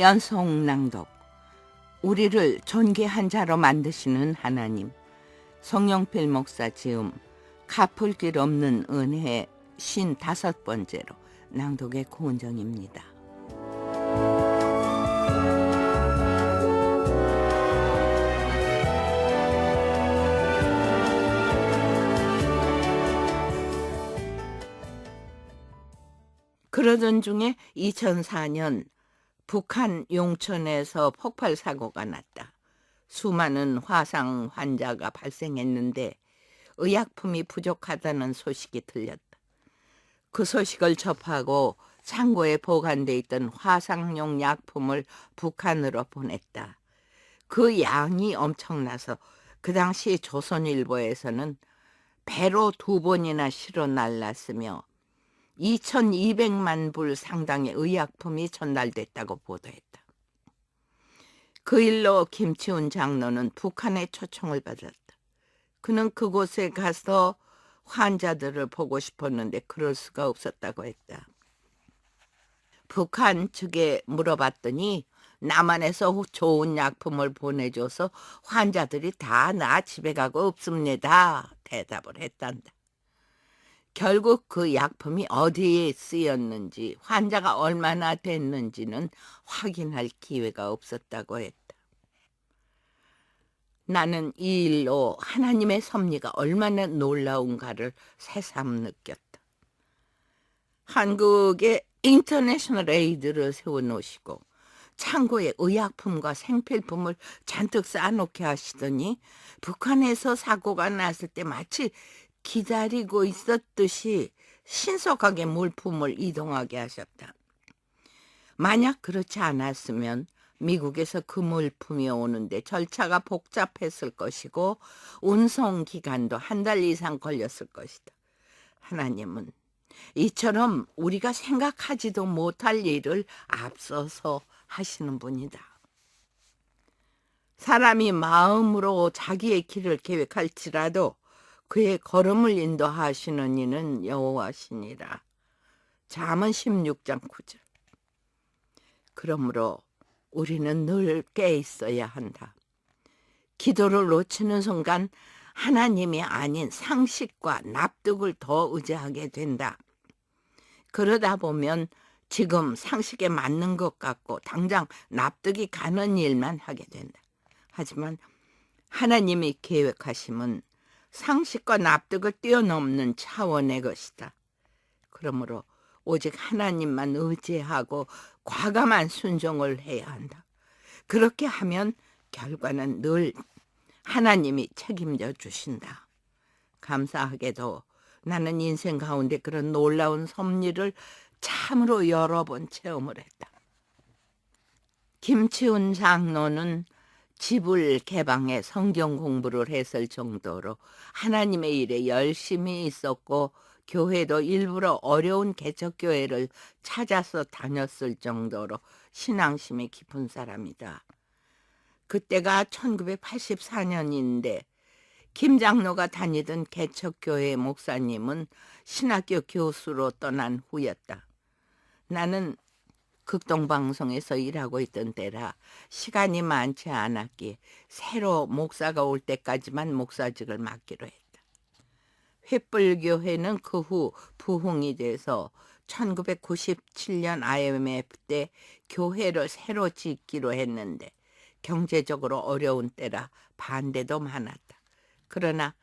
연속 낭독. 우리를 존귀한 자로 만드시는 하나님. 송영필 목사 지음. 갚을 길 없는 은혜 55번째로 낭독의 고은정입니다. 그러던 중에 2004년 북한 용천에서 폭발 사고가 났다. 수많은 화상 환자가 발생했는데 의약품이 부족하다는 소식이 들렸다. 그 소식을 접하고 창고에 보관돼 있던 화상용 약품을 북한으로 보냈다. 그 양이 엄청나서 그 당시 조선일보에서는 배로 2번이나 실어 날랐으며 2200만 불 상당의 의약품이 전달됐다고 보도했다. 그 일로 김치훈 장로는 북한의 초청을 받았다. 그는 그곳에 가서 환자들을 보고 싶었는데 그럴 수가 없었다고 했다. 북한 측에 물어봤더니 남한에서 좋은 약품을 보내줘서 환자들이 다 나 집에 가고 없습니다. 대답을 했단다. 결국 그 약품이 어디에 쓰였는지, 환자가 얼마나 됐는지는 확인할 기회가 없었다고 했다. 나는 이 일로 하나님의 섭리가 얼마나 놀라운가를 새삼 느꼈다. 한국에 인터내셔널 에이드를 세워놓으시고 창고에 의약품과 생필품을 잔뜩 쌓아놓게 하시더니 북한에서 사고가 났을 때 마치 기다리고 있었듯이 신속하게 물품을 이동하게 하셨다. 만약 그렇지 않았으면 미국에서 그 물품이 오는데 절차가 복잡했을 것이고 운송 기간도 1달 이상 걸렸을 것이다. 하나님은 이처럼 우리가 생각하지도 못할 일을 앞서서 하시는 분이다. 사람이 마음으로 자기의 길을 계획할지라도 그의 걸음을 인도하시는 이는 여호와시니라. 잠언 16장 9절. 그러므로 우리는 늘 깨 있어야 한다. 기도를 놓치는 순간 하나님이 아닌 상식과 납득을 더 의지하게 된다. 그러다 보면 지금 상식에 맞는 것 같고 당장 납득이 가는 일만 하게 된다. 하지만 하나님이 계획하심은 상식과 납득을 뛰어넘는 차원의 것이다. 그러므로 오직 하나님만 의지하고 과감한 순종을 해야 한다. 그렇게 하면 결과는 늘 하나님이 책임져 주신다. 감사하게도 나는 인생 가운데 그런 놀라운 섭리를 참으로 여러 번 체험을 했다. 김치훈 장로는 집을 개방해 성경 공부를 했을 정도로 하나님의 일에 열심히 있었고 교회도 일부러 어려운 개척교회를 찾아서 다녔을 정도로 신앙심이 깊은 사람이다. 그때가 1984년인데 김 장로가 다니던 개척교회 목사님은 신학교 교수로 떠난 후였다. 나는 극동방송에서 일하고 있던 때라 시간이 많지 않았기에 새로 목사가 올 때까지만 목사직을 맡기로 했다. 횃불교회는 그 후 부흥이 돼서 1997년 IMF 때 교회를 새로 짓기로 했는데 경제적으로 어려운 때라 반대도 많았다. 그러나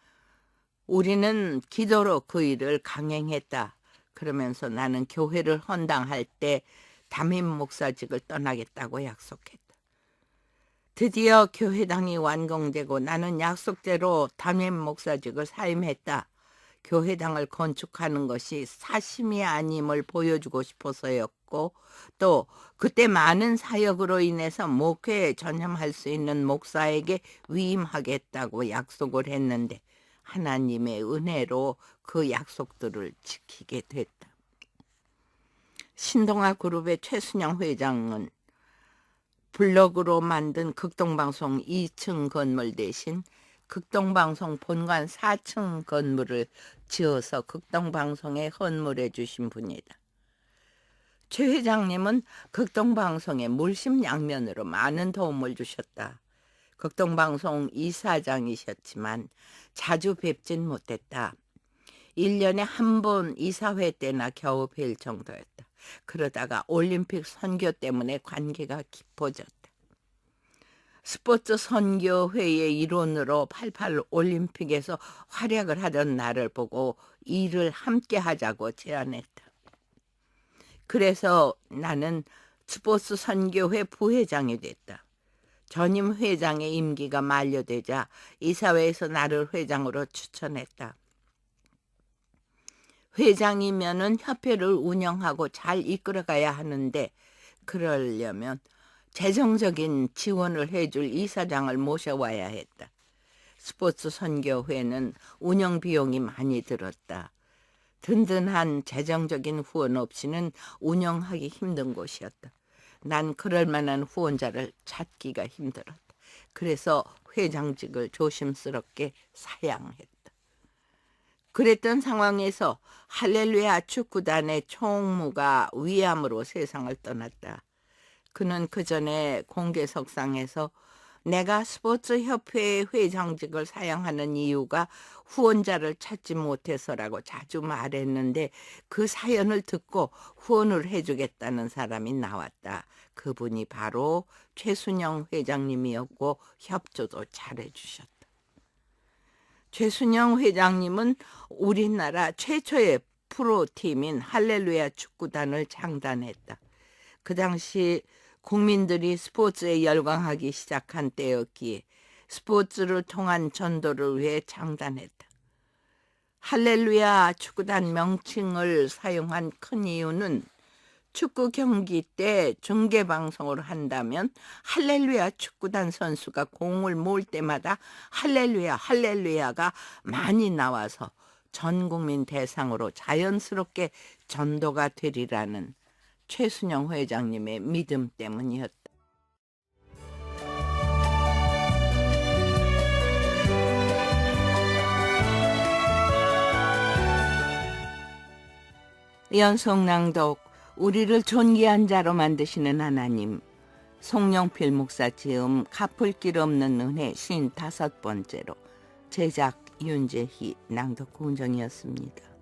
우리는 기도로 그 일을 강행했다. 그러면서 나는 교회를 헌당할 때 담임 목사직을 떠나겠다고 약속했다. 드디어 교회당이 완공되고 나는 약속대로 담임 목사직을 사임했다. 교회당을 건축하는 것이 사심이 아님을 보여주고 싶어서였고 또 그때 많은 사역으로 인해서 목회에 전념할 수 있는 목사에게 위임하겠다고 약속을 했는데 하나님의 은혜로 그 약속들을 지키게 됐다. 신동아 그룹의 최순영 회장은 블로그로 만든 극동방송 2층 건물 대신 극동방송 본관 4층 건물을 지어서 극동방송에 헌물해 주신 분이다. 최 회장님은 극동방송의 물심양면으로 많은 도움을 주셨다. 극동방송 이사장이셨지만 자주 뵙진 못했다. 1년에 한 번 이사회 때나 겨우 뵐 정도였다. 그러다가 올림픽 선교 때문에 관계가 깊어졌다. 스포츠 선교회의 일원으로 88 올림픽에서 활약을 하던 나를 보고 일을 함께 하자고 제안했다. 그래서 나는 스포츠 선교회 부회장이 됐다. 전임 회장의 임기가 만료되자 이사회에서 나를 회장으로 추천했다. 회장이면은 협회를 운영하고 잘 이끌어가야 하는데 그러려면 재정적인 지원을 해줄 이사장을 모셔와야 했다. 스포츠 선교회는 운영 비용이 많이 들었다. 든든한 재정적인 후원 없이는 운영하기 힘든 곳이었다. 난 그럴 만한 후원자를 찾기가 힘들었다. 그래서 회장직을 조심스럽게 사양했다. 그랬던 상황에서 할렐루야 축구단의 총무가 위암으로 세상을 떠났다. 그는 그 전에 공개석상에서 내가 스포츠협회의 회장직을 사양하는 이유가 후원자를 찾지 못해서라고 자주 말했는데 그 사연을 듣고 후원을 해주겠다는 사람이 나왔다. 그분이 바로 최순영 회장님이었고 협조도 잘해주셨다. 최순영 회장님은 우리나라 최초의 프로팀인 할렐루야 축구단을 창단했다. 그 당시 국민들이 스포츠에 열광하기 시작한 때였기에 스포츠를 통한 전도를 위해 창단했다. 할렐루야 축구단 명칭을 사용한 큰 이유는 축구 경기 때 중계방송을 한다면 할렐루야 축구단 선수가 공을 모을 때마다 할렐루야 할렐루야가 많이 나와서 전 국민 대상으로 자연스럽게 전도가 되리라는 최순영 회장님의 믿음 때문이었다. 연속 낭독. 우리를 존귀한 자로 만드시는 하나님. 송영필 목사 지음 갚을 길 없는 은혜 55번째로 제작 윤재희, 낭독 고은정이었습니다.